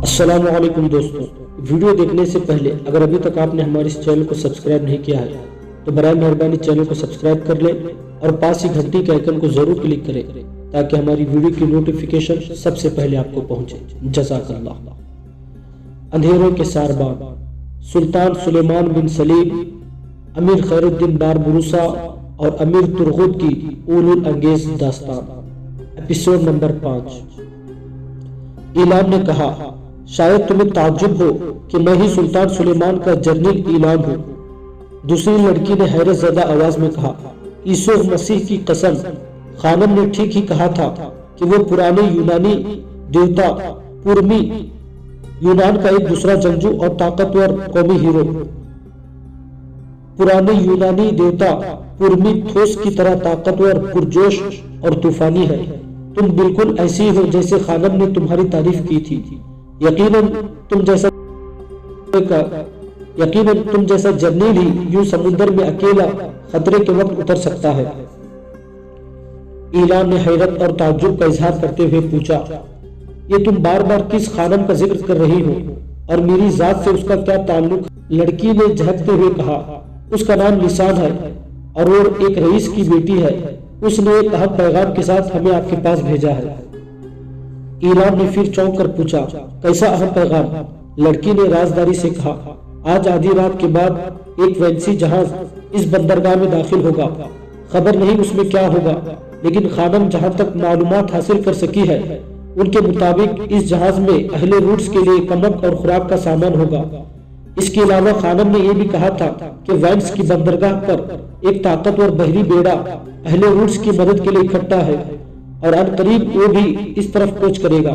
السلام علیکم دوستوں، ویڈیو دیکھنے سے پہلے اگر ابھی تک آپ نے ہمارے اس چینل کو سبسکرائب نہیں کیا ہے تو برائے مہربانی چینل کو سبسکرائب کر لیں اور پاس ہی گھنٹی کے آئیکن کو ضرور کلک کریں تاکہ ہماری ویڈیو کی نوٹیفیکیشن سب سے پہلے آپ کو پہنچے۔ جزاک اللہ۔ اندھیروں کے ساربان، سلطان سلیمان بن سلیم، امیر خیر الدین باربروسا اور امیر ترغت کی اولو الانگیز داستان، ایپیسوڈ نمبر 5۔ اعلان نے کہا، شاید تمہیں تعجب ہو کہ میں ہی سلطان سلیمان کا جنرل اعلان ہوں۔ دوسری لڑکی نے حیرت زدہ آواز میں کہا، عیسو مسیح کی قسم، خانم نے ٹھیک ہی کہا تھا کہ وہ پرانے یونانی دیوتا پورمی، یونان کا ایک دوسرا جنگجو اور طاقتور قومی ہیرو، پرانے یونانی دیوتا پورمیتھوس کی طرح طاقتور، پرجوش اور طوفانی ہے۔ تم بالکل ایسی ہو جیسے خانم نے تمہاری تعریف کی تھی۔ یقیناً تم جیسا جرنیل ہی یوں سمندر میں اکیلا خطرے کے وقت اتر سکتا ہے۔ اعلان نے حیرت اور تعجب کا اظہار کرتے ہوئے پوچھا، یہ تم بار بار کس خانم کا ذکر کر رہی ہو اور میری ذات سے اس کا کیا تعلق؟ لڑکی نے جھجکتے ہوئے کہا، اس کا نام لسان ہے اور وہ ایک رئیس کی بیٹی ہے۔ اس نے ایک اہم پیغام کے ساتھ ہمیں آپ کے پاس بھیجا ہے۔ اعلان نے پھر چونک کر پوچھا، کیسا اہم پیغام؟ لڑکی نے رازداری سے کہا، آج آدھی رات کے بعد ایک وینسی جہاز اس بندرگاہ میں داخل ہوگا۔ خبر نہیں اس میں کیا ہوگا، لیکن خانم جہاں تک معلومات حاصل کر سکی ہے ان کے مطابق اس جہاز میں اہل روٹس کے لیے کمک اور خوراک کا سامان ہوگا۔ اس کے علاوہ خانم نے یہ بھی کہا تھا کہ وینس کی بندرگاہ پر ایک طاقتور بحری بیڑا اہل روٹس کی مدد کے لیے اکٹھا ہے اور ان قریب وہ بھی اس طرف کوچ کرے گا۔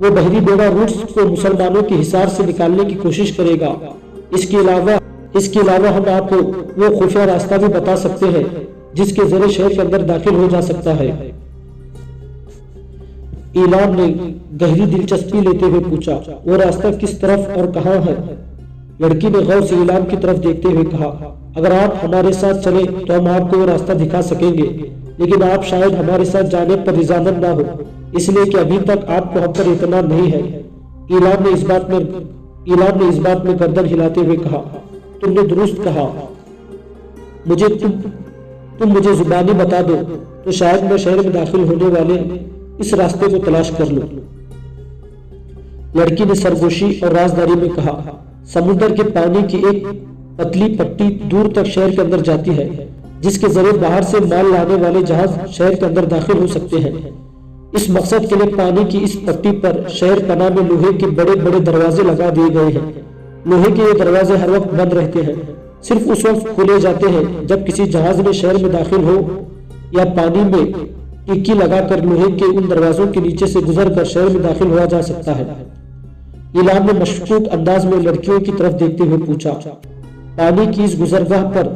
وہ بحری بیڑا روٹس کو مسلمانوں کے حصار سے نکالنے کی کوشش کرے گا۔ اس کے علاوہ ہم آپ کو وہ خفیہ راستہ بھی بتا سکتے ہیں جس کے ذریعے شہر کے اندر داخل ہو جا سکتا ہے۔ اعلان نے گہری دلچسپی لیتے ہوئے پوچھا، وہ راستہ کس طرف اور کہاں ہے؟ لڑکی نے غور سے اعلان کی طرف دیکھتے ہوئے کہا، اگر آپ ہمارے ساتھ چلیں تو ہم آپ کو وہ راستہ دکھا سکیں گے، لیکن آپ شاید ہمارے ساتھ جانے پر رضامند نہ ہو، اس لیے کہ ابھی تک آپ کو ہم پر اطمینان نہیں ہے۔ اعلان نے اس بات میں گردن ہلاتے ہوئے کہا، تم نے درست کہا، تم مجھے زبانی بتا دو تو شاید میں شہر میں داخل ہونے والے اس راستے کو تلاش کر لوں۔ لڑکی نے سرگوشی اور رازداری میں کہا، سمندر کے پانی کی ایک پتلی پٹی دور تک شہر کے اندر جاتی ہے جس کے ذریعے باہر سے مال لانے والے جہاز شہر کے اندر داخل ہو سکتے ہیں۔ اس مقصد کے لیے پانی کی اس پٹی پر شہر پناہ میں لوہے کے بڑے بڑے دروازے لگا دیے گئے ہیں۔ لوہے کے یہ دروازے ہر وقت بند رہتے ہیں، صرف اس وقت کھولے جاتے ہیں جب کسی جہاز میں شہر میں داخل ہو یا پانی میں ٹکی لگا کر لوہے کے ان دروازوں کے نیچے سے گزر کر شہر میں داخل ہوا جا سکتا ہے۔ اعلان نے مشکوک انداز میں لڑکیوں کی طرف دیکھتے ہوئے پوچھا، پانی کی اس گزرگاہ پر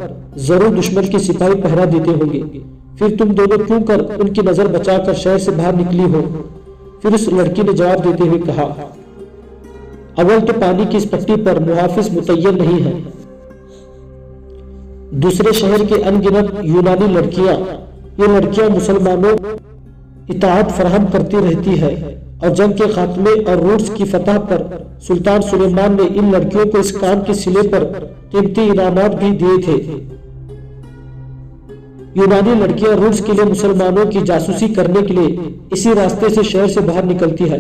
ضرور دشمن کے سپاہی پہرا دیتے ہوں گے، پھر تم دونوں کیوں کر ان کی نظر بچا کر شہر سے باہر نکلی ہو؟ پھر اس لڑکی نے جواب دیتے ہوئے کہا، اول تو پانی کی اس پٹی پر محافظ متعین نہیں ہے، دوسرے شہر کے ان گنت یونانی لڑکیاں، یہ لڑکیاں مسلمانوں اطاعت فراہم کرتی رہتی ہے اور جنگ کے خاتمے اور روٹس کی فتح پر سلطان سلیمان نے ان لڑکیوں کو اس کام کے صلے پر قیمتی انعامات بھی دیے تھے۔ یونانی لڑکیاں روٹس کے لیے مسلمانوں کی جاسوسی کرنے کے لیے اسی راستے سے شہر سے باہر نکلتی ہے۔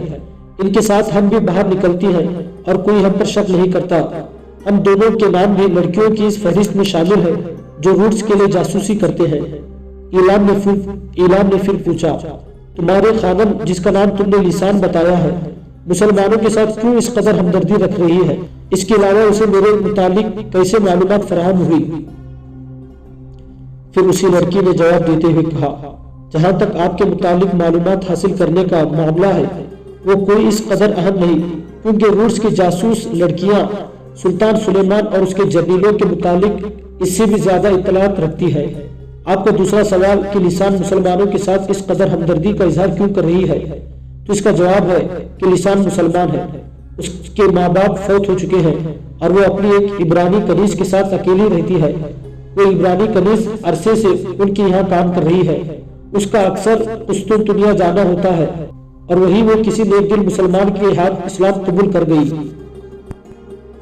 ان کے ساتھ ہم بھی باہر نکلتی ہیں اور کوئی ہم پر شک نہیں کرتا۔ ہم دونوں کے نام بھی لڑکیوں کی اس فہرست میں شامل ہے جو روٹس کے لیے جاسوسی کرتے ہیں۔ اعلان نے پھر پوچھا، تمہارے خانم جس کا نام تم نے لسان بتایا ہے مسلمانوں کے ساتھ کیوں اس قدر ہمدردی رکھ رہی ہے؟ اس کے علاوہ اسے میرے متعلق کیسے معلومات فراہم ہوئی؟ پھر اسی لڑکی نے جواب دیتے ہوئے کہا، جہاں تک آپ کے متعلق معلومات حاصل کرنے کا معاملہ ہے وہ کوئی اس قدر اہم نہیں، کیونکہ روٹس کی جاسوس لڑکیاں سلطان سلیمان اور اس کے جنرلوں کے متعلق اس سے بھی زیادہ اطلاعات رکھتی ہے۔ آپ کا دوسرا سوال کہ لسان مسلمانوں کے ساتھ اس قدر ہمدردی کا اظہار کیوں کر رہی ہے، تو اس کا جواب ہے کہ لسان مسلمان ہے، اس کے ماں باپ فوت ہو چکے ہیں اور وہ اپنی ایک عبرانی کنیز کے ساتھ اکیلی رہتی ہے۔ وہ عبرانی کنیز عرصے سے ان کے یہاں کام کر رہی ہے اس کا اکثر قسطنطنیہ جانا ہوتا ہے اور وہی وہ کسی نیک دل مسلمان کے ہاتھ اسلام قبول کر گئی۔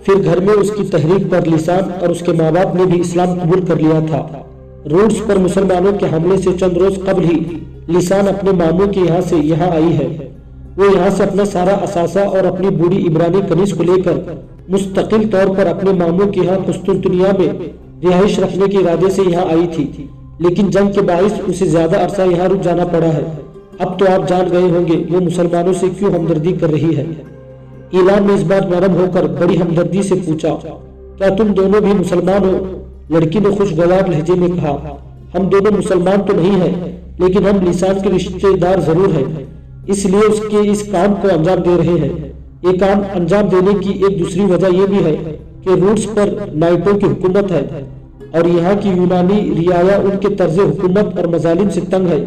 پھر گھر میں اس کی تحریک پر لسان اور اس کے ماں باپ نے بھی اسلام قبول کر لیا تھا۔ روڈس پر مسلمانوں کے حملے سے چند روز قبل ہی لسان اپنے ماموں کے یہاں سے یہاں آئی ہے۔ وہ یہاں سے اپنا سارا اثاثہ اور اپنی بوڑھی عبرانی کنیز کو لے کر مستقل طور پر اپنے ماموں کے یہاں قسطنطنیہ میں رہائش رکھنے کے ارادے سے یہاں آئی تھی، لیکن جنگ کے باعث اسے زیادہ عرصہ یہاں رک جانا پڑا ہے۔ اب تو آپ جان گئے ہوں گے وہ مسلمانوں سے کیوں ہمدردی کر رہی ہے۔ ایلان نے اس بار نرم ہو کر بڑی ہمدردی سے پوچھا، کیا تم دونوں بھی مسلمان ہو؟ لڑکی نے خوشگوار لہجے میں کہا، ہم دونوں مسلمان تو نہیں ہیں، لیکن ہم لسان کے رشتے دار ضرور ہیں، اس لیے اس کے اس کام کو انجام دے رہے ہیں۔ یہ کام انجام دینے کی ایک دوسری وجہ یہ بھی ہے کہ روڈس پر نائٹوں کی حکومت ہے اور یہاں کی یونانی رعایا ان کے طرز حکومت اور مظالم سے تنگ ہے،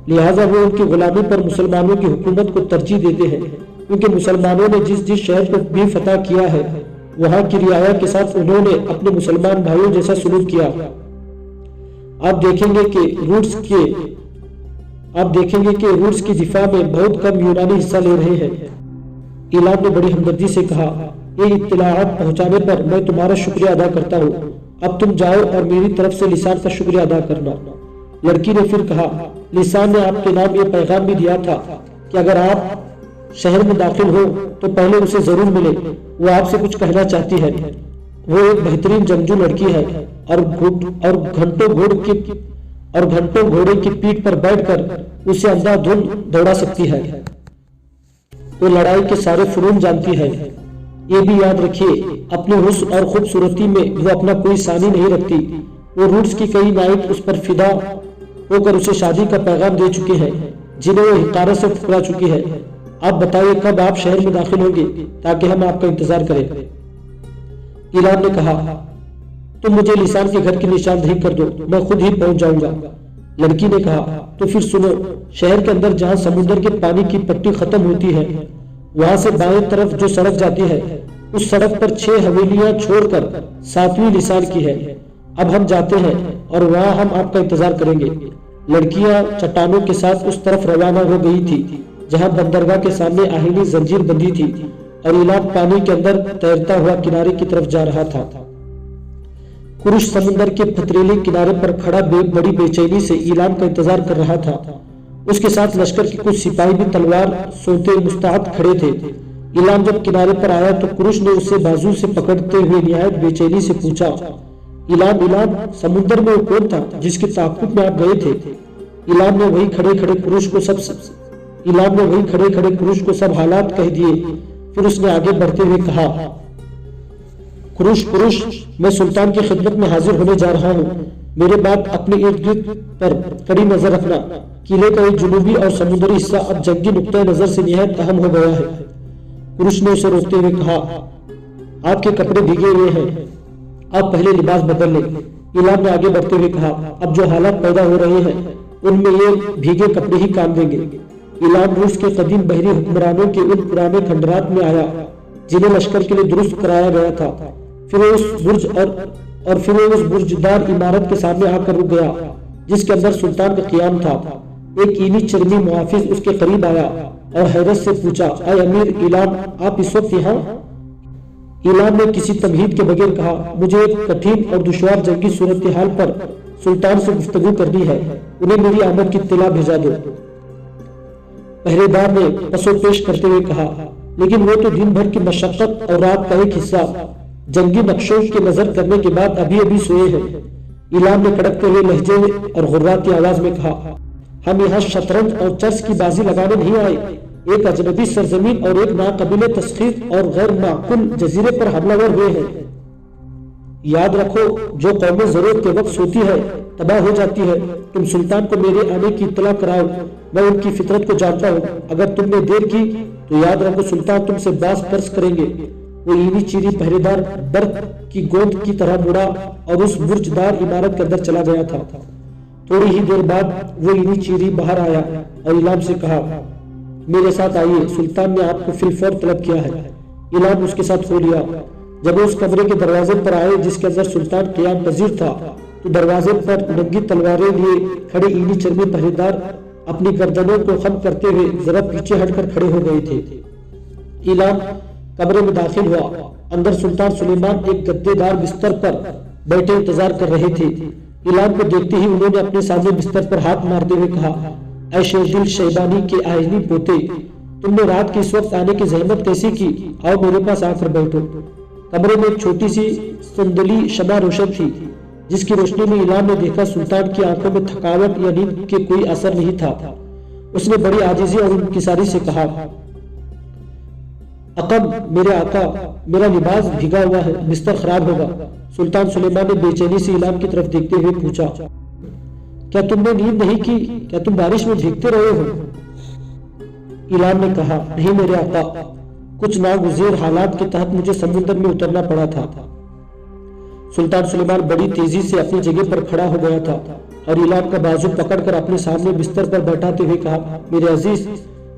لہٰذا وہ ان کی غلامی پر مسلمانوں کی حکومت کو ترجیح دیتے ہیں، کیونکہ مسلمانوں نے جس شہر کو بھی فتح کیا ہے وہاں کی رعایا کے ساتھ انہوں نے اپنے مسلمان بھائیوں جیسا سلوک کیا۔ آپ دیکھیں گے کہ روڈس کی دفاع میں بہت کم یونانی حصہ لے رہے ہیں۔ ایلان نے بڑی ہمدردی سے کہا، یہ اطلاعات پہنچانے پر میں تمہارا شکریہ ادا کرتا ہوں، اب تم جاؤ اور میری طرف سے لسان کا شکریہ ادا کرنا۔ لڑکی نے پھر کہا، لسان نے آپ کے نام یہ پیغام بھی دیا تھا کہ اگر آپ شہر میں داخل ہو تو پہلے اسے ضرور ملے، وہ آپ سے کچھ کہنا چاہتی ہے۔ وہ ایک بہترین جنگجو لڑکی ہے اور گھنٹوں گھوڑے کی پیٹھ پر بیٹھ کر اسے اندھا دھند دوڑا سکتی ہے۔ وہ لڑائی کے سارے فنون جانتی ہے۔ یہ بھی یاد رکھیے، اپنے حسن اور خوبصورتی میں وہ اپنا کوئی ثانی نہیں رکھتی۔ وہ روڈس کی کئی نائٹ اس پر فدا ہو کر اسے شادی کا پیغام دے چکے ہیں، جنہیں وہ حقارت سے ٹھکرا چکی ہے۔ آپ بتائیے کب آپ شہر میں داخل ہوں گے تاکہ ہم آپ کا انتظار کریں۔ ایلان نے کہا، تم مجھے لسان کے گھر کی نشاندہی کر دو، میں خود ہی پہنچ جاؤں گا۔ لڑکی نے کہا، تو پھر سنو، شہر کے اندر جہاں سمندر کے پانی کی پٹی ختم ہوتی ہے وہاں سے بائیں طرف جو سڑک جاتی ہے اس سڑک پر 6 حویلیاں چھوڑ کر 7ویں لسان کی ہے۔ اب ہم جاتے ہیں اور وہاں ہم آپ کا انتظار کریں گے۔ لڑکیاں چٹانوں کے ساتھ اس طرف روانہ ہو گئی تھی جہاں بندرگاہ کے سامنے آہنی زنجیر بندی تھی اور ایلان پانی کے اندر تیرتا ہوا کنارے کی طرف جا رہا تھا۔ کرش سمندر کے پتریلے کنارے پر کھڑا بڑی بے چینی سے ایلان کا انتظار کر رہا تھا۔ اس کے ساتھ لشکر کے کچھ سپاہی بھی تلوار سونتے مستعد کھڑے تھے۔ ایلان جب کنارے پر آیا تو کرش نے اسے بازو سے پکڑتے ہوئے نہایت بے چینی سے پوچھا، ایلان، سمندر میں وہ کون تھا جس کے تعاقب میں آپ گئے تھے؟ ایلان نے وہی کھڑے کھڑے کرش کو سب حالات کہہ دیے۔ پھر اس نے آگے بڑھتے ہوئے کہا، کرش، میں سلطان کی خدمت میں حاضر ہونے جا رہا ہوں۔ میرے بعد اپنے ارد گرد پر کڑی نظر رکھنا۔ قلعے کا ایک جنوبی اور سمندری حصہ اب جنگی نقطۂ نظر سے نہایت اہم ہو گیا ہے۔ کرش نے اسے روکتے ہوئے کہا، آپ کے کپڑے بھیگے ہوئے ہیں، آپ پہلے لباس بدل لیں۔ ایلان نے آگے بڑھتے ہوئے کہا، اب جو حالات پیدا ہو رہے ہیں ان میں یہ بھیگے کپڑے ہی کام دیں گے۔ ایلان روس کے قدیم بحری حکمرانوں کے ان پرانے کھنڈرات میں آیا جنہیں لشکر کے لیے درست کرایا گیا تھا۔ پھر وہ اس برجدار عمارت کے سامنے آ کر رک گیا جس کے اندر سلطان کا قیام تھا۔ ایک اینی چرمی محافظ اس کے قریب آیا اور حیرت سے پوچھا، اے امیر ایلان، آپ اس وقت یہاں؟ ایلان نے کسی تمہید کے بغیر کہا، مجھے ایک کٹھن اور دشوار جنگی صورتحال پر سلطان سے گفتگو کرنی ہے، انہیں میری آمد کی اطلاع بھیجا دو۔ پہرے دار نے پسو پیش کرتے ہوئے کہا، لیکن وہ تو دن بھر کی مشقت اور رات کا ایک حصہ جنگی نقشوں کی نظر کرنے کے بعد ابھی سوئے ہیں۔ ایلان نے کڑکتے ہوئے لہجے اور غراتی آواز میں کہا، ہم یہاں شطرنج اور چرس کی بازی لگانے نہیں آئے، ایک اجنبی سرزمین اور ایک ناقابل تسخیر اور غیر معقول جزیرے پر حملہ ور ہوئے ہیں۔ یاد رکھو، جو قومیں ضرورت کے وقت سوتی ہے تباہ ہو جاتی ہے۔ تم سلطان کو میرے آنے کی اطلاع کراؤ، میں ان کی فطرت کو جانتا ہوں، اگر تم نے دیر کی تو یاد رکھو سلطان تم سے باز پرس کریں گے۔ وہ اینی چیری پہرے دار برق کی گوند کی طرح مڑا اور اس برجدار عمارت کے اندر چلا گیا تھا۔ تھوڑی ہی دیر بعد وہ اینی چیری باہر آیا اور ایلان سے کہا، میرے ساتھ آئیے، سلطان نے آپ کو فی الفور طلب کیا ہے۔ ایلان نے اس کے ساتھ ہو لیا۔ جب وہ اس کمرے کے دروازے پر آئے جس کے اندر سلطان قیام پذیر تھا تو دروازے پر ننگی تلواریں لیے کھڑے اینی چرمی پہریدار اپنی گردنوں کو خم کرتے ہوئے ذرا پیچھے ہٹ کر کھڑے ہو گئے تھے۔ اعلان کمرے میں داخل ہوا۔ اندر سلطان سلیمان ایک گدے دار بستر پر بیٹھے انتظار کر رہے تھے۔ اعلان کو دیکھتے ہی انہوں نے اپنے سامنے بستر پر ہاتھ مارتے ہوئے کہا، اے شیردل شیبانی کے آئینی پوتے، تم نے رات کے اس وقت آنے کی زحمت کیسی کی؟ آؤ میرے پاس آ کر بیٹھو۔ کمرے میں ایک چھوٹی سی سندلی شمع روشن تھی، جس کی روشنی میں اعلان نے دیکھا سلطان کی آنکھوں میں تھکاوٹ یا نیند کے کوئی اثر نہیں تھا۔ اس نے بڑی عاجزی اور انکساری سے کہا، اقم میرے آقا، میرا لباس بھیگا ہوا ہے، بستر خراب ہوگا۔ سلطان سلیمان نے بے چینی سے اعلان کی طرف دیکھتے ہوئے پوچھا، کیا تم نے نیند نہیں کی؟ کیا تم بارش میں بھیگتے رہے ہو؟ اعلان نے کہا، نہیں میرے آقا، کچھ ناگزیر حالات کے تحت مجھے سمندر میں اترنا پڑا تھا۔ سلطان سلیمان بڑی تیزی سے اپنی جگہ پر کھڑا ہو گیا تھا اور اعلان کا بازو پکڑ کر اپنے سامنے بستر پر بیٹھاتے ہوئے کہا، میرے عزیز،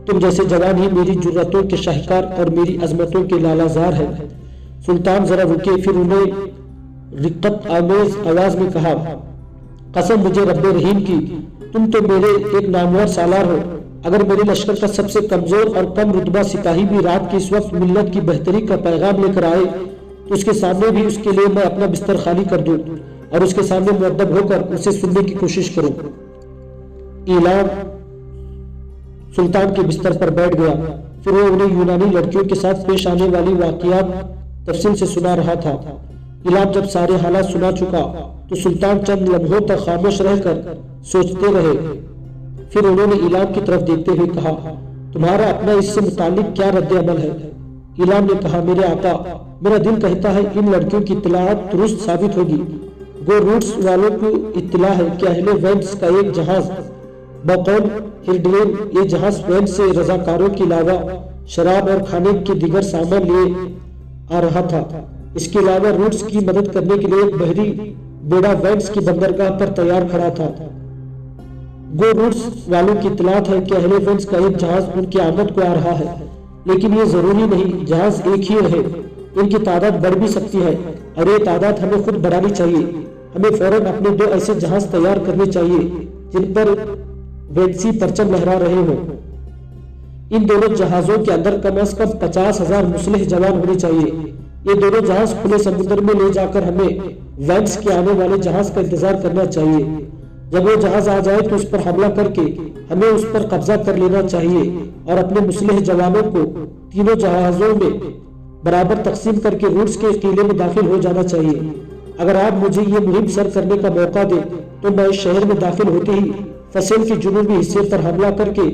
تم جیسے جوان ہی میری جرأتوں کے شاہکار اور میری عظمتوں کے لالہزار ہے۔ سلطان ذرا رکے، پھر انہیں رقت آمیز آواز میں کہا، قسم مجھے رب رحیم کی، تم تو میرے ایک نامور سالار ہو۔ اگر میرے لشکر کا سب سے کمزور اور کم رتبہ سپاہی بھی رات کے اس وقت ملت کی بہتری کا پیغام لے کر آئے تو اس کے سامنے بھی اس کے لیے میں اپنا بستر خالی کر دوں اور اس کے سامنے مؤدب ہو کر اسے سننے کی کوشش کروں۔ اعلان سلطان کے بستر پر بیٹھ گیا، پھر وہ انہیں یونانی لڑکیوں کے ساتھ پیش آنے والی واقعات تفصیل سے سنا رہا تھا۔ اعلان جب سارے حالات سنا چکا تو سلطان چند لمحوں تک خاموش رہ کر سوچتے رہے، پھر انہوں نے اعلان کی طرف دیکھتے ہوئے کہا، تمہارا اپنا اس سے متعلق کیا رد عمل ہے؟ اعلان نے کہا، میرے آقا، میرا دل کہتا ہے ان لڑکیوں کی اطلاعات درست ثابت ہوگی۔ گو روٹس والوں کو اطلاع ہے کہ اہل وینس کا ایک جہاز بقول ہرڈلین، یہ جہاز وینس سے رضاکاروں کے علاوہ شراب اور کھانے کے دیگر سامان لیے آ رہا تھا۔ اس کے علاوہ روٹس کی مدد کرنے کے لیے ایک بحری بیڑا وینس کی بندرگاہ پر تیار کھڑا تھا۔ گو روٹس والوں کی اطلاعات ہے کہ اہل وینس کا ایک جہاز ان کی آمد کو آ رہا ہے، لیکن یہ ضروری نہیں جہاز ایک ہی رہے، ان کی تعداد بڑھ بھی سکتی ہے اور یہ تعداد ہمیں خود بڑھانی چاہیے۔ ہمیں فوراً اپنے 2 ایسے جہاز تیار کرنے چاہیے جن پر وینسی پرچم لہرا رہے ہوں۔ ان دونوں جہازوں کے اندر کم از کم 50,000 مسلح جوان ہونے چاہیے۔ یہ دونوں جہاز کھلے سمندر میں لے جا کر ہمیں وینس کے آنے والے جہاز کا انتظار کرنا چاہیے۔ جب وہ جہاز آ جائے تو اس پر حملہ کر کے ہمیں اس پر قبضہ کر لینا چاہیے اور اپنے مسلح جوانوں کو تینوں جہازوں میں برابر تقسیم کر کے روٹس کے قلعے میں داخل ہو جانا چاہیے۔ اگر آپ مجھے یہ مہم سر کرنے کا موقع دیں تو میں اس شہر میں داخل ہوتے ہی فصیل کے جنوبی حصے پر حملہ کر کے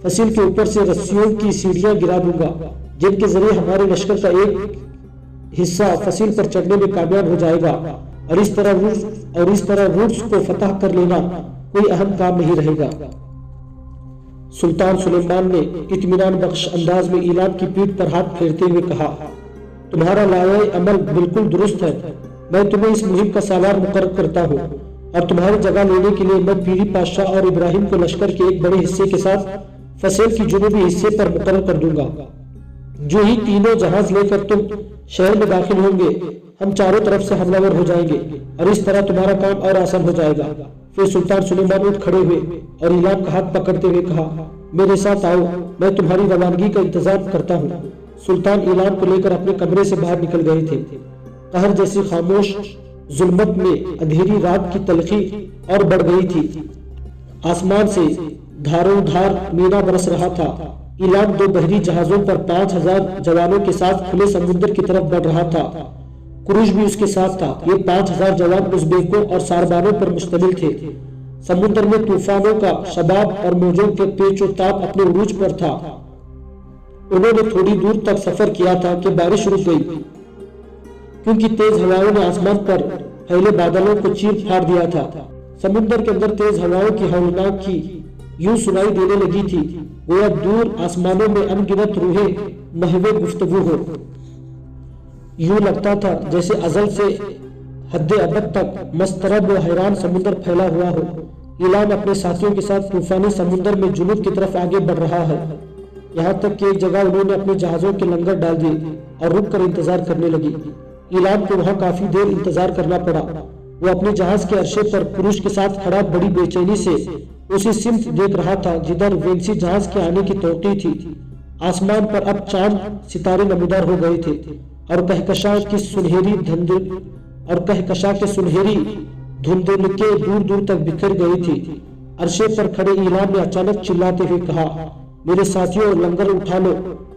فصیل کے اوپر سے رسیوں کی سیڑھیاں گرا دوں گا، جن کے ذریعے ہمارے لشکر کا ایک حصہ فصیل پر چڑھنے میں کامیاب ہو جائے گا اور اس طرح روٹس کو فتح کر لینا کوئی اہم کام نہیں رہے گا۔ سلطان سلیمان نے اطمینان بخش انداز میں اعلان کی پیٹھ پر ہاتھ پھیرتے ہوئے کہا، تمہارا لائحہ عمل بالکل درست ہے۔ میں تمہیں اس مہم کا سالار مقرر کرتا ہوں اور تمہاری جگہ لینے کے لیے میں پیری پادشاہ اور ابراہیم کو لشکر کے ایک بڑے حصے کے ساتھ فصیل کی جنوبی حصے پر مقرر کر دوں گا۔ جو ہی تینوں جہاز لے کر تم شہر میں داخل ہوں گے، ہم چاروں طرف سے حملہ ور ہو جائیں گے اور اس طرح تمہارا کام اور آسان ہو جائے گا۔ پھر سلطان سلیمان اٹھ کھڑے ہوئے اور اعلان کا ہاتھ پکڑتے ہوئے کہا، میرے ساتھ آؤ، میں تمہاری روانگی کا انتظام کرتا ہوں۔ سلطان اعلان کو لے کر اپنے کمرے سے باہر نکل گئے تھے۔ قہر جیسی خاموش ظلمت میں اندھیری رات کی تلخی اور بڑھ گئی تھی۔ آسمان سے دھاروں دھار مینا برس رہا تھا۔ اعلان 2 بحری جہازوں پر 5,000 جوانوں کے ساتھ کھلے سمندر کی طرف بڑھ رہا تھا۔ کروز بھی اس کے ساتھ تھا۔ یہ 5,000 جوان ازبیکوں اور ساربانوں پر مشتمل تھے۔ سمندر میں طوفانوں کا شباب اور موجوں کے پیچ و تاب اپنے عروج پر تھا۔ انہوں نے تھوڑی دور تک سفر کیا تھا کہ بارش رک گئی، کیونکہ تیز ہوائوں نے آسمان پر پھیلے بادلوں کو چیر پھاڑ دیا تھا۔ سمندر کے اندر تیز ہوائوں کی ہولناک کی یوں سنائی دینے لگی تھی گویا دور آسمانوں میں ان گنت روحیں محو گفتگو ہو۔ یوں لگتا تھا جیسے ازل سے حد ابد تک مضطرب و حیران سمندر پھیلا ہوا ہو۔ اعلان اپنے ساتھیوں کے ساتھ طوفانی سمندر میں جنوب کی طرف آگے بڑھ رہا ہے، یہاں تک کہ ایک جگہ انہوں نے اپنے جہازوں کے لنگر ڈال دیے اور رک کر انتظار کرنے لگی۔ اعلان کو وہاں کافی دیر انتظار کرنا پڑا۔ وہ اپنے جہاز کے عرصے پر کروز کے ساتھ کھڑا بڑی بے چینی سے اسی سمت دیکھ رہا تھا جدھر وینسی جہاز کے آنے کی توقع تھی۔ آسمان پر اب چاند ستارے نمودار ہو گئے تھے اور کہکشاں کے سنہری دھندلکیں دور دور تک بکھر گئی تھی۔ عرصے پر کھڑے ایلان نے اچانک چلاتے ہوئے کہا، میرے ساتھیوں، لنگر اٹھا لو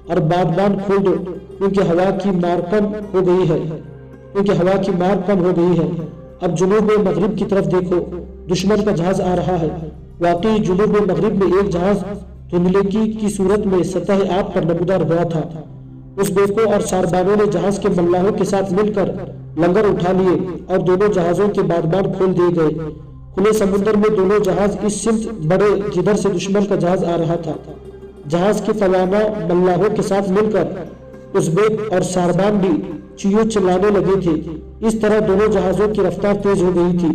اور بادبان کھول دو، کیونکہ ہوا کی مار کم ہو گئی ہے۔ اب جنوب مغرب کی طرف دیکھو، دشمن کا جہاز آ رہا ہے۔ واقعی جنوب مغرب میں ایک جہاز دھندلکی کی صورت میں سطح آب پر نمودار ہوا تھا۔ اس بیکوں اور ساربانوں نے جہاز کے ملاحوں کے ساتھ مل کر لنگر اٹھا لیے اور دونوں جہازوں کے بادبان کھول دیے گئے۔ کھلے سمندر میں دونوں جہاز اس سمت بڑھے جدھر سے دشمن کا جہاز آ رہا تھا۔ جہاز کے توانا ملاحوں کے ساتھ مل کر ازبیک اور ساربان بھی چیو چلانے لگے تھے۔ اس طرح دونوں جہازوں کی رفتار تیز ہو گئی تھی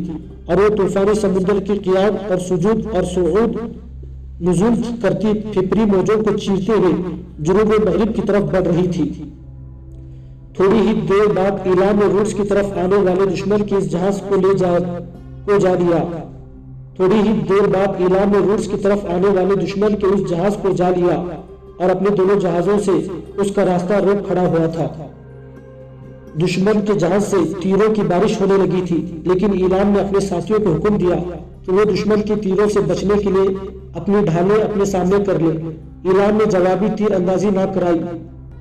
اور وہ طوفانی سمندر کی قیام اور سجود اور صعود نزول کرتی پھپری موجوں کو چیرتے ہوئے جنوب مغرب کی طرف بڑھ رہی تھی۔ تھوڑی ہی دیر بعد ایلان نے روس کی طرف آنے والے دشمن کے اس جہاز کو جا لیا اور اپنے دونوں جہازوں سے اس کا راستہ روک کھڑا ہوا تھا۔ دشمن کے جہاز سے تیروں کی بارش ہونے لگی تھی، لیکن ایلان نے اپنے ساتھیوں کو حکم دیا کہ وہ دشمن کے تیروں سے بچنے کے لیے اپنی ڈھالیں اپنے سامنے کر لیں۔ ایلان نے جوابی تیر اندازی نہ کرائی،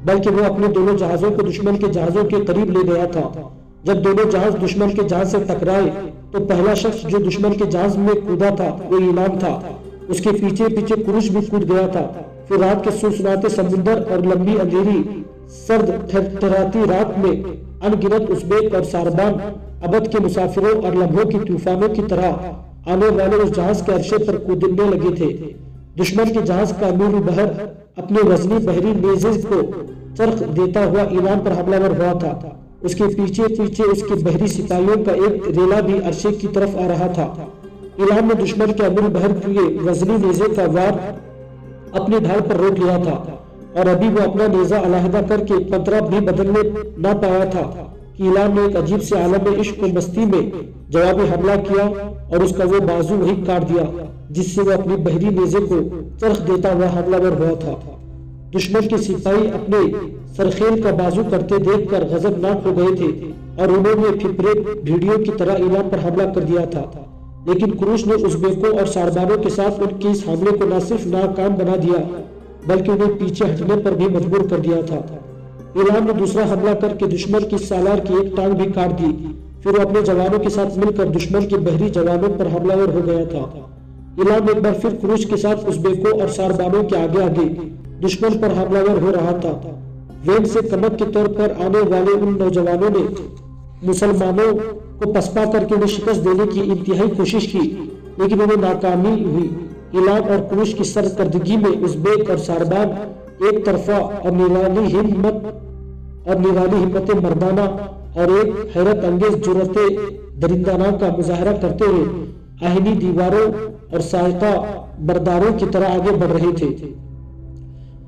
بلکہ وہ اپنے دونوں جہازوں کو دشمن کے جہازوں کے قریب لے گیا تھا۔ جب دونوں جہاز دشمن کے جہاز سے ٹکرائے تو پہلا شخص جو دشمن کے جہاز میں کودا تھا وہ ایلان تھا۔ اس کے پیچھے پیچھے کروش بھی کود گیا تھا۔ پھر رات کے سنسناتے سمندر اور لمبی اندھیری سرد تھرتھراتی رات میں ان گنت ازبیک اور ساربان ابد کے مسافروں اور لمحوں کی طوفانوں کی طرح آنے والے اس جہاز کے عرصے پر کودنے لگے تھے۔ دشمن کے جہاز کا امیر البحر اپنے وزنی بحری نیزے کو چرخ دیتا ہوا ایلان پر حملہ ور ہوا تھا۔ اس کے پیچھے پیچھے اس کے بحری سپاہیوں کا ایک ریلا بھی عرصے کی طرف آ رہا تھا۔ ایلان نے دشمن کے امیر البحر کے وزنی نیزے کا وار اپنی ڈھال پر روک لیا تھا اور ابھی وہ اپنا نیزہ علیحدہ کر کے پنترا بھی بدلنے نہ پایا تھا کہ ایلان نے ایک عجیب سے عالم عشق و مستی میں جوابی حملہ کیا اور اس کا وہ بازو وہی کاٹ دیا جس سے وہ اپنی بحری نیزے کو چرخ دیتا ہوا حملہ ور ہوا تھا۔ دشمن کے سپاہی اپنے سرخیل کا بازو کرتے دیکھ کر غضبناک ہو گئے تھے اور انہوں نے پھپھرے بھیڑیوں کی طرح ایلان پر حملہ کر دیا تھا، لیکن کروش نے ازبیکوں اور ساربانوں کے ساتھ ان کے اس حملے کو نہ صرف ناکام بنا دیا بلکہ انہیں پیچھے ہٹنے پر بھی مجبور کر دیا تھا۔ ایلان نے دوسرا حملہ کر کے دشمن کی سالار کی ایک ٹانگ بھی کاٹ دی۔ پھر وہ اپنے جوانوں کے ساتھ مل کر دشمن کے بحری جوانوں پر حملہ ور ہو گیا تھا۔ ایلان نے ایک بار پھر کروش کے ساتھ ازبیکوں اور ساربانوں کے آگے آگے دشمن پر حملہ ور ہو رہا تھا۔ وین سے کمک کے طور پر آنے والے ان نوجوانوں نے مسلمانوں کو پسپا کر کے انہیں شکست دینے کی انتہائی کوشش کی، لیکن انہیں ناکامی ہوئی۔ ایلان اور کروش کی سرکردگی میں ازبیک اور ساربان ایک طرفہ اور نرالی ہمت مردانہ اور ایک حیرت انگیز جرأت درندانہ کا مظاہرہ کرتے ہوئے آہنی دیواروں اور سائقہ برداروں کی طرح آگے بڑھ رہے تھے۔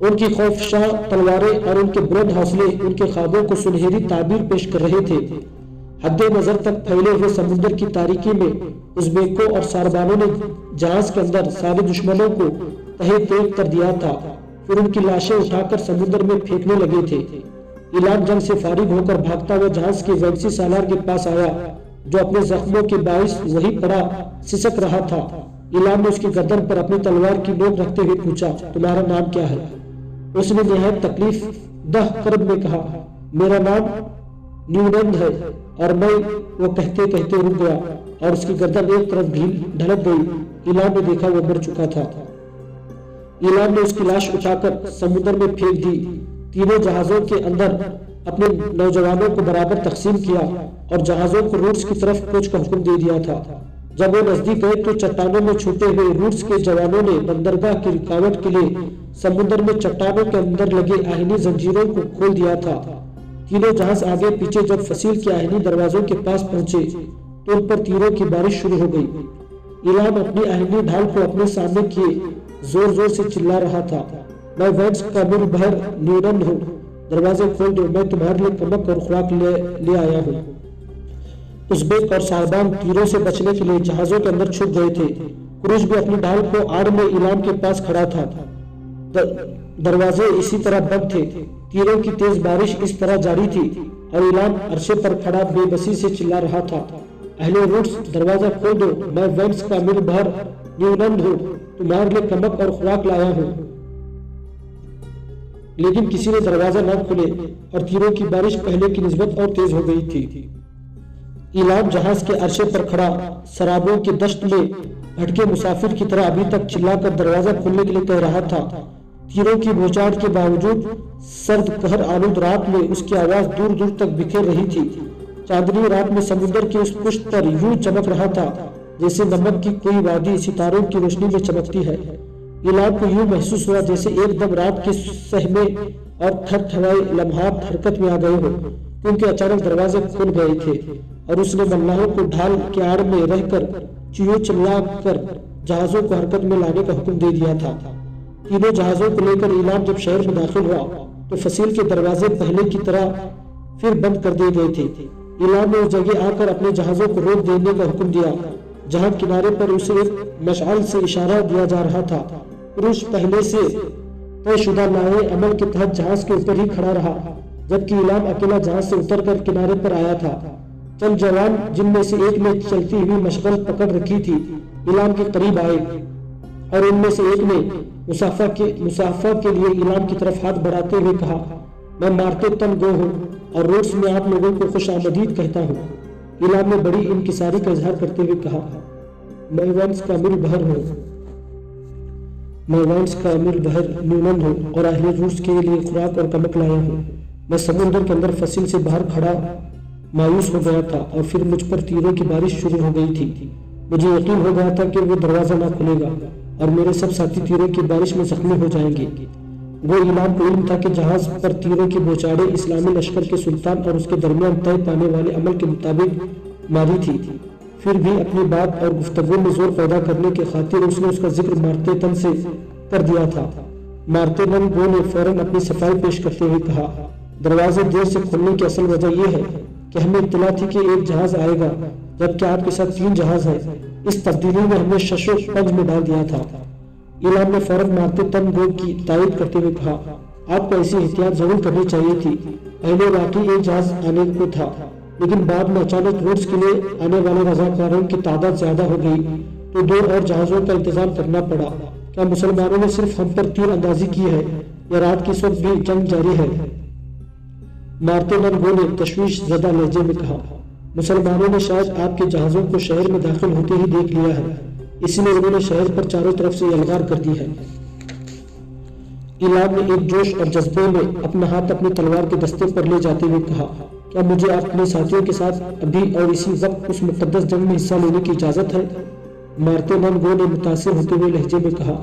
ان کی خوفشاں تلواریں اور ان کے بلند حوصلے ان کے خوابوں کو سنہری تعبیر پیش کر رہے تھے۔ حد نظر تک پھیلے ہوئے سمندر کی تاریکی میں ازبیکوں اور ساربانوں نے جہاز کے اندر سارے دشمنوں کو تہہ تیغ کر دیا تھا، پھر ان کی لاشیں اٹھا کر سمندر میں پھینکنے لگے تھے۔ ایلان جنگ سے فارغ ہو کر بھاگتا ہوا جہاز کے وینسی سالار کے پاس آیا جو اپنے زخموں کے باعث وہی پڑا سسک رہا تھا۔ ایلان نے اس کی گردن پر اپنی تلوار کی نوک رکھتے ہوئے پوچھا، تمہارا نام کیا ہے؟ اس نے نہایت تکلیف دہ کرب میں کہا، میرا نام نیونند ہے، اور میں وہ کہتے کہتے رک گیا اور اس کی گردن ایک طرف ڈھلک گئی۔ ایلان نے دیکھا وہ مر چکا تھا۔ ایلان نے اس کی لاش اٹھا کر سمندر میں پھینک دی۔ تینوں جہازوں کے اندر اپنے نوجوانوں کو برابر تقسیم کیا اور جہازوں کو روٹس کی طرف کوچ کا حکم دے دیا تھا۔ جب وہ نزدیک گئے تو چٹانوں میں چھوٹے ہوئے روٹس کے جوانوں نے بندرگاہ کی رکاوٹ کے لیے سمندر میں چٹانوں کے اندر لگے آہنی زنجیروں کو کھول دیا تھا۔ تینوں جہاز آگے پیچھے جب فصیل کے آہنی دروازوں کے پاس پہنچے تو ان پر تیروں کی بارش شروع ہو گئی۔ ایلان اپنی آہنی ڈھال کو اپنے سامنے کیے زور زور سے چلا رہا تھا، میں وینس کا امیر البحر نیونند ہوں، دروازے کھول دو، میں تمہارے لیے کمک اور خوراک لے آیا ہوں۔ ازبیک اور صاحبان تیروں سے بچنے کے لیے جہازوں کے اندر چھپ گئے تھے۔ کروش بھی اپنی ڈال کو آڑ میں ایلام کے پاس کھڑا تھا۔ دروازے اسی طرح بند تھے۔ تیروں کی تیز بارش اس طرح جاری تھی اور ایلام عرصے پر کھڑا بے بسی سے چلا رہا تھا، اہل روٹس دروازہ کھول دو، میں وینس کا امیر بہر نیونند ہوں، تمہارے لیے کمک اور خوراک لایا ہوں۔ لیکن کسی نے دروازہ نہ کھولے اور تیروں کی بارش پہلے کی نسبت اور تیز ہو گئی تھی۔ ایلام جہاز کے عرصے پر کھڑا سرابوں کی دشت میں بھٹکے مسافر کی طرح ابھی تک چلا کر دروازہ کھولنے کے لیے کہہ رہا تھا۔ تیروں کی بھوچاٹ کے باوجود سرد قہر آلود رات میں اس کی آواز دور دور تک بکھیر رہی تھی۔ چاندنی رات میں سمندر کی اس پشت پر یوں چمک رہا تھا جیسے نمک کی کوئی وادی ستاروں کی روشنی میں چمکتی ہے۔ ایلام کو یوں محسوس ہوا جیسے ایک دم رات کے سہمے اور تھر تھرائے لمحات حرکت میں آ گئے ہو، کیونکہ اچانک دروازے کھل گئے تھے اور اس نے ملاحوں کو ڈھال کے آڑ میں رہ کر چیو چلا کر جہازوں کو حرکت میں لانے کا حکم دے دیا تھا۔ تینوں جہازوں کو لے کر ایلام جب شہر میں داخل ہوا تو فصیل کے دروازے پہلے کی طرح پھر بند کر دیے گئے تھے۔ ایلام نے اس جگہ آ کر اپنے جہازوں کو روک دینے کا حکم دیا جہاں کنارے پر اسے ایک مشعل سے اشارہ دیا جا رہا تھا۔ کروش پہلے سے طے شدہ لائحہ عمل کے تحت جہاز کے اوپر ہی کھڑا رہا، جبکہ ایلام اکیلا جہاز سے اتر کر کنارے پر آیا تھا۔ چند جوان جن میں سے ایک نے چلتی ہوئی مشغل پکڑ رکھی تھی ایلام کے قریب آئے اور ان میں سے ایک نے مسافہ کے لیے ایلام کی طرف ہاتھ بڑھاتے ہوئے کہا، میں مارتے تن گو ہوں اور روٹس میں آپ لوگوں کو خوش آمدید کہتا ہوں۔ ایلام نے بڑی انکساری کا اظہار کرتے ہوئے کہا، میں وینس کا امیر بہر نیونند ہوں اور اہل روٹس کے لیے خوراک اور کمک لایا ہوں۔ میں سمندر کے اندر فصیل سے باہر کھڑا مایوس ہو گیا تھا اور پھر مجھ پر تیروں کی بارش شروع ہو گئی تھی۔ مجھے یقین ہو گیا تھا کہ وہ دروازہ نہ کھلے گا اور میرے سب ساتھی تیروں کی بارش میں زخمی ہو جائیں گے۔ وہ ایلام کو علم تھا کہ جہاز پر تیروں کی بوچھاڑیں اسلامی لشکر کے سلطان اور اس کے درمیان طے پانے والے عمل کے مطابق ماری تھی۔ پھر بھی اپنی بات اور گفتگو میں زور پیدا کرنے کے خاطر اس نے اس کا ذکر مارتے تن سے کر دیا تھا۔ مارتے تن گو نے فوراً اپنی صفائی پیش کرتے ہوئے کہا، دروازے دیر سے کھلنے کی اصل وجہ یہ ہے کہ ہمیں اطلاع تھی کہ ایک جہاز آئے گا جبکہ آپ کے ساتھ 3 جہاز ہیں۔ اس تبدیلی نے ہمیں شش و پنج میں ڈال دیا تھا۔ ایلام نے فوراً مارتے تن گو کی تائید کرتے ہوئے کہا، آپ کو ایسی احتیاط ضرور کرنی چاہیے تھی۔ پہلے واقعی ایک جہاز آنے کو تھا لیکن بعد میں اچانک روٹس کے لیے آنے والے رضاکاروں کی تعداد زیادہ ہو گئی تو 2 اور جہازوں کا انتظام کرنا پڑا۔ کیا مسلمانوں نے صرف ہم پر تیر اندازی کی ہے یا رات کی وقت بھی جنگ جاری ہے؟ مارتے تن گو نے تشویش زدہ لہجے میں کہا، مسلمانوں نے شاید آپ کے جہازوں کو شہر میں داخل ہوتے ہی دیکھ لیا ہے، اس لیے انہوں نے شہر پر چاروں طرف سے یلغار کر دی ہے۔ ایلام نے ایک جوش اور جذبے میں اپنا ہاتھ اپنی تلوار کے دستے پر لے جاتے ہوئے کہا، کیا مجھے اپنے ساتھیوں کے ساتھ ابھی اور اسی وقت اس مقدس جنگ میں حصہ لینے کی اجازت ہے؟ مارتے تن گو نے متاثر ہوتے ہوئے لہجے میں کہا،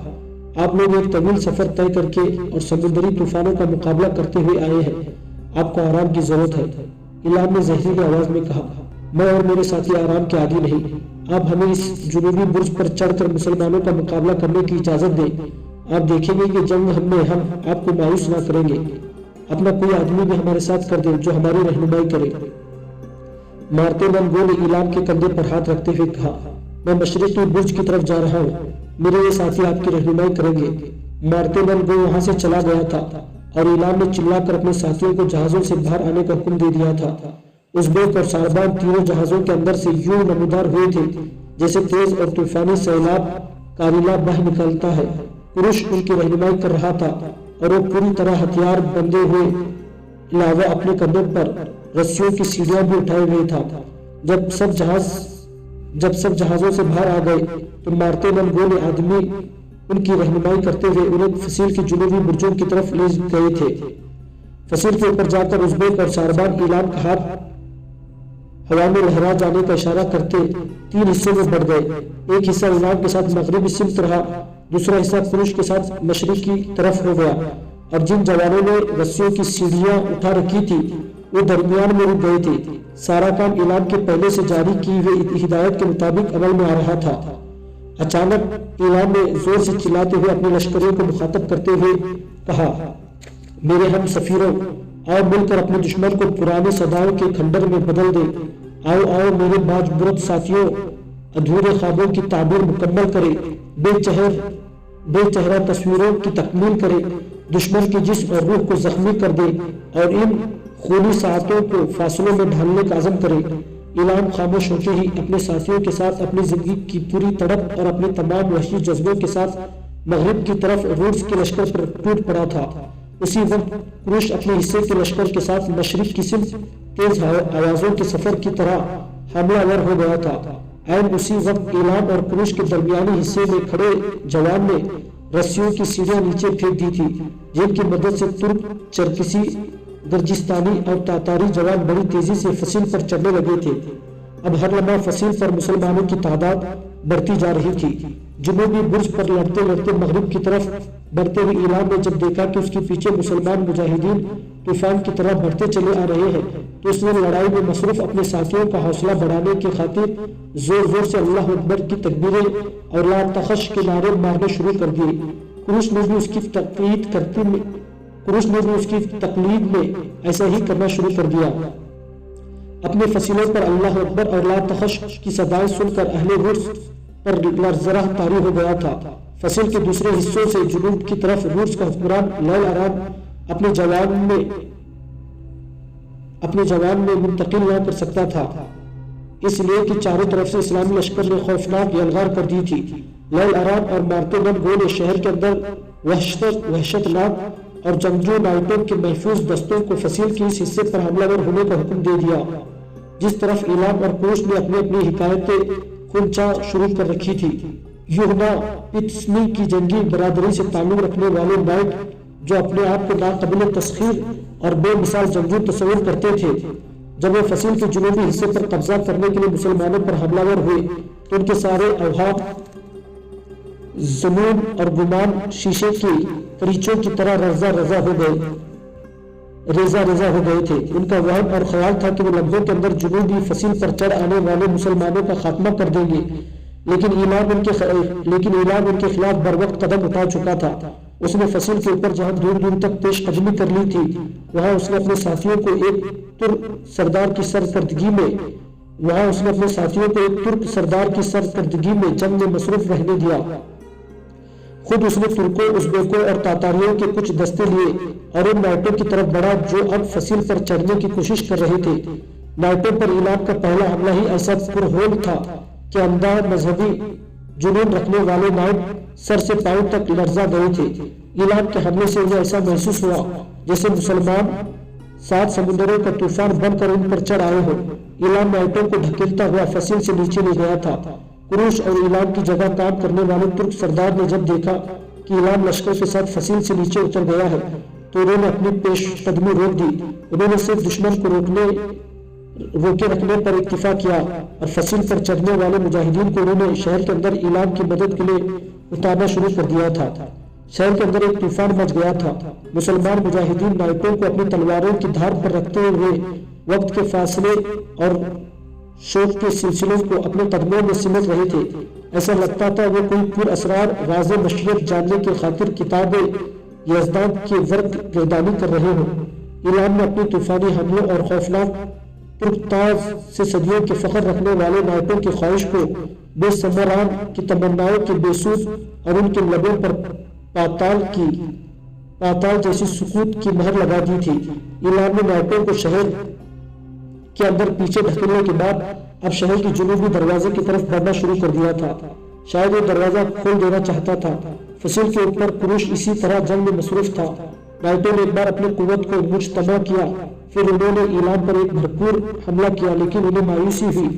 آپ لوگ ایک طویل سفر طے کر کے اور سمندری طوفانوں کا مقابلہ کرتے ہوئے آئے ہیں، آپ کو آرام کی ضرورت ہے۔ ایلام نے زہریلی آواز میں کہا، میں اور میرے ساتھی آرام کے عادی نہیں، آپ ہمیں اس جنوبی برج پر چڑھ کر مسلمانوں کا مقابلہ کرنے کی اجازت دیں، آپ دیکھیں گے کہ جنگ ہم آپ کو مایوس نہ کریں گے، اپنا کوئی آدمی بھی ہمارے ساتھ کر دیں جو ہماری رہنمائی کرے۔ مارتے تن گو نے ایلام کے کندھے پر ہاتھ رکھتے ہوئے کہا، میں مشرقی برج کی طرف جا رہا ہوں، میرے یہ ساتھی آپ کی رہنمائی کریں گے۔ مارتے تن گو وہاں سے چلا گیا تھا اور ایلام نے چلا کر اپنے ساتھیوں کو جہازوں سے باہر آنے کا حکم دے دیا تھا۔ ازبیک اور صاحبان تینوں جہازوں کے اندر سے یوں نمودار ہوئے تھے جیسے تیز اور طوفانی سیلاب کاریلا بہہ نکلتا ہے۔ کروش ان کی رہنمائی کر رہا تھا اور وہ پوری طرح ہتھیار بندے ہوئے علاوہ اپنے کندھوں پر رسیوں کی سیڑھیاں بھی اٹھائے ہوئے تھا۔ جب سب جہازوں سے باہر آ گئے تو مارتے تن گو نے آدمی ان کی رہنمائی کرتے ہوئے انہیں فصیل کی جنوبی برجوں کی طرف لے گئے تھے۔ فصیل کے اوپر جا کر ازبیک اور صاحبان ایلام کا ہاتھ ہوا میں لہرا جانے کا اشارہ کرتے 3 حصوں میں بڑھ گئے۔ ایک حصہ ایلام کے ساتھ مغربی سمت رہا، دوسرا حصہ کروش کے ساتھ مشرق کی طرف ہو گیا، اور جن جوانوں نے رسیوں کی سیڑھیاں اٹھا رکھی تھی وہ درمیان میں رک گئے تھے۔ سارا کام ایلام کے پہلے سے جاری کی ہوئی ہدایت کے مطابق عمل میں آ رہا تھا۔ اچانک ایلام نے زور سے چلاتے ہوئے اپنے لشکریوں کو مخاطب کرتے ہوئے کہا، میرے ہم سفیروں، آؤ مل کر اپنے دشمن کو پرانے صداؤں کے کھنڈر میں بدل دیں۔ آؤ آؤ میرے باج برد ساتھیوں، ادھورے خوابوں کی تعبیر مکمل کرے، بے چہرہ تصویروں کی تکمیل کرے، دشمن کی جسم اور روح کو زخمی کر دے اور ان خونی ساعتوں کو فاصلوں میں ڈھالنے کا عزم کرے۔ اعلان خاموش ہوتے ہی اپنے ساتھیوں کے ساتھ اپنی زندگی کی پوری تڑپ اور اپنے تمام وحشی جذبوں کے ساتھ مغرب کی طرف روس کے لشکر پر ٹوٹ پڑا تھا۔ اسی وقت کروش اپنے حصے کے لشکر کے ساتھ مشرق کی سمت تیز آوازوں کے سفر کی طرح حملہ آور ہو گیا تھا۔ عین اسی وقت اعلان اور کروش کے درمیانی حصے میں کھڑے جوان نے رسیوں کی سیڑھیاں نیچے پھینک دی تھی، جن کی مدد سے ترک، چرکسی، گرجستانی اور تاتاری جوان بڑی تیزی سے فصیل پر چڑھنے لگے تھے۔ اب ہر لمحہ فصیل پر مسلمانوں کی تعداد بڑھتی جا رہی تھی۔ جنوبی برج پر لڑتے لڑتے مغرب کی طرف بڑھتے ہوئے اعلان نے جب دیکھا کہ اس کے پیچھے مسلمان مجاہدین طوفان کی طرح بڑھتے چلے آ رہے ہیں تو اس نے لڑائی میں مصروف اپنے ساتھیوں کا حوصلہ بڑھانے کی خاطر زور زور سے اللہ اکبر کی تکبیریں اور لا تخش کے نعرے مارنے شروع کر دیے۔ کروش نے بھی اس کی تقلید میں ایسا ہی کرنا شروع کر دیا۔ اپنے فصیلوں پر اللہ اکبر اور لا تخش کی صدائیں سن کر اہل روس پر لرزرہ طاری ہو گیا تھا۔ فصل کے دوسرے حصوں سے جنوب کی طرف روس کا حکمران لیل ارام اپنے جوان میں منتقل نہ کر سکتا تھا، اس لیے کہ چاروں طرف سے اسلامی لشکر نے خوفناک یلغار کر دی تھی۔ لیل ارام اور مارتے دم گولے شہر کے اندر وحشت ناک اور جنگجو نائٹوں کے محفوظ دستوں کو فصیل کے اس حصے پر حملہ ور ہونے کا حکم دے دیا۔ جس طرف اعلان اور کروش نے اپنی حکایتیں خونچا شروع کر رکھی تھی۔ یوحنا پتسنی کی جنگی برادری سے تعلق رکھنے والے نائٹ، جو اپنے آپ کو ناقابل تسخیر اور بے مثال جنگجو تصور کرتے تھے، جب وہ فصیل کے جنوبی حصے پر قبضہ کرنے کے لیے مسلمانوں پر حملہ ور ہوئے تو ان کے سارے اوہام ظنون اور گمان شیشے کی کریچوں کی طرح ریزہ ریزہ ہو گئے تھے۔ ان کا وہم اور خیال تھا کہ وہ لمحوں کے اندر جنوبی فصیل پر چڑھ آنے والے مسلمانوں کا خاتمہ کر دیں گے، لیکن اعلان ان کے خلاف بروقت قدم اٹھا چکا تھا۔ اس نے فصیل کے اوپر جہاں دور دور تک پیش قدمی کر لی تھی، وہاں اس نے اپنے ساتھیوں کو ایک ترک سردار کی سرکردگی میں جنگ میں مصروف رہنے دیا۔ خود اس نے ترکوں، ازبیکوں اور تاتاریوں کے کچھ دستے لیے اور ان نائٹوں کی طرف بڑھا جو اب فصیل پر چڑھنے کی کوشش کر رہے تھے۔ نائٹوں پر اعلان کا پہلا حملہ ہی ایسا پرہول تھا کہ اندھا مذہبی جنون رکھنے والے نائٹ سر سے پاؤں تک لرزا گئے تھے۔ اعلان کے حملے سے انہیں ایسا محسوس ہوا جیسے مسلمان 7 سمندروں کا طوفان بن کر ان پر چڑھ آئے ہو۔ اعلان نائٹوں کو دھکیلتا ہوا فصیل سے نیچے لے گیا تھا۔ کروش اور اعلان کی جگہ کام کرنے والے ترک سردار نے جب دیکھا کہ اعلان لشکر کے ساتھ فصیل سے نیچے اتر گیا ہے تو انہوں نے اپنی پیش قدمی روک دی۔ انہوں نے صرف دشمن کو روکے رکھنے پر اکتفا کیا اور فصیل پر چڑھنے والے مجاہدین کو انہوں نے شہر کے اندر اعلان کی مدد کے لیے اتارنا شروع کر دیا تھا۔ شہر کے اندر ایک طوفان مچ گیا تھا۔ مسلمان مجاہدین نائٹوں کو اپنی تلواروں کی دھار پر رکھتے ہوئے وقت کے فاصلے اور شوق کے سلسلوں کو اپنے قدموں میں سمٹ رہے تھے۔ ایسا لگتا تھا وہ کوئی پر اسرار راز مشیت جاننے کی خاطر کتاب یزدان کے ورق گردانی کر رہے ہوں۔ اعلان نے اپنی طوفانی حملوں اور خوفناک ترکتاز سے صدیوں کے فخر رکھنے والے نائٹوں کی خواہش کو بے ثمران کی تمناؤں کے بے سود اور ان کے لبوں پر پاتال جیسی سکوت کی مہر لگا دی تھی۔ اعلان نے نائٹوں کو شہر کے اندر پیچھے دھکیلنے کے بعد اب شہر کے جنوبی دروازے کی طرف بڑھنا شروع کر دیا تھا۔ شاید وہ دروازہ کھول دینا چاہتا تھا۔ فصیل کے اوپر کروش اسی طرح جنگ میں مصروف تھا۔ نائٹوں نے ایک بار اپنی قوت کو مجتمع کیا، پھر انہوں نے اعلان پر ایک بھرپور حملہ کیا، لیکن انہیں مایوسی ہوئی۔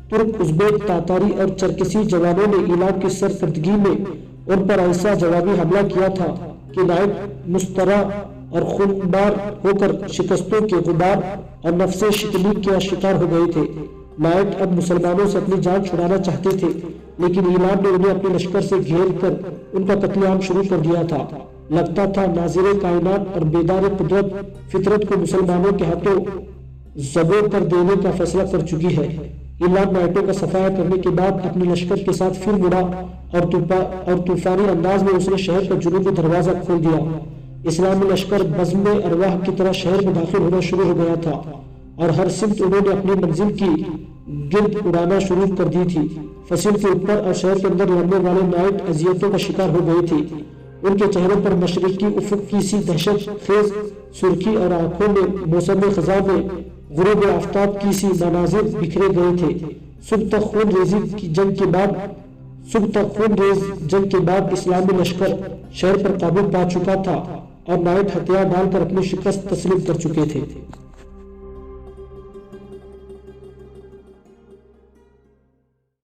ترک، ازبیک، تاتاری اور چرکسی جوانوں نے اعلان کی سرکردگی میں ان پر ایسا جوابی حملہ کیا تھا کہ نائٹ مسترا اور خونبار ہو کر شکستوں کے غبار اور نفس شکنی کا شکار ہو گئے تھے۔ نائٹ اب مسلمانوں سے اپنی جان چھڑانا چاہتے تھے، لیکن اعلان نے انہیں اپنے لشکر سے گھیر کر ان کا قتل عام شروع کر دیا تھا۔ لگتا تھا ناظر کائنات اور بیدار قدرت فطرت کو مسلمانوں کے ہاتھوں ذبح کر دینے کا فیصلہ کر چکی ہے۔ اعلان نائٹوں کا صفایا کرنے کے بعد اپنے لشکر کے ساتھ پھر مڑا اور طوفانی انداز میں اس نے شہر کا جنوبی دروازہ کھول دیا۔ اسلامی لشکر بزم ارواح کی طرح شہر میں داخل ہونا شروع ہو گیا تھا اور ہر سمت انہوں نے اپنی منزل کی گرد اڑانا شروع کر دی تھی۔ فصل کے اوپر اور شہر کے اندر لڑنے والے نائٹ اذیتوں کا شکار ہو گئے تھے۔ ان کے چہروں پر مشرقی افق کی سی دہشت خیز سرخی اور آنکھوں میں موسم خزاں میں غروب آفتاب کی سی مناظر بکھرے گئے تھے۔ صبح تک خون ریز جنگ کے بعد اسلامی لشکر شہر پر قابو پا چکا تھا اور نائٹ ہتھیار ڈال کر اپنی شکست تسلیم کر چکے تھے۔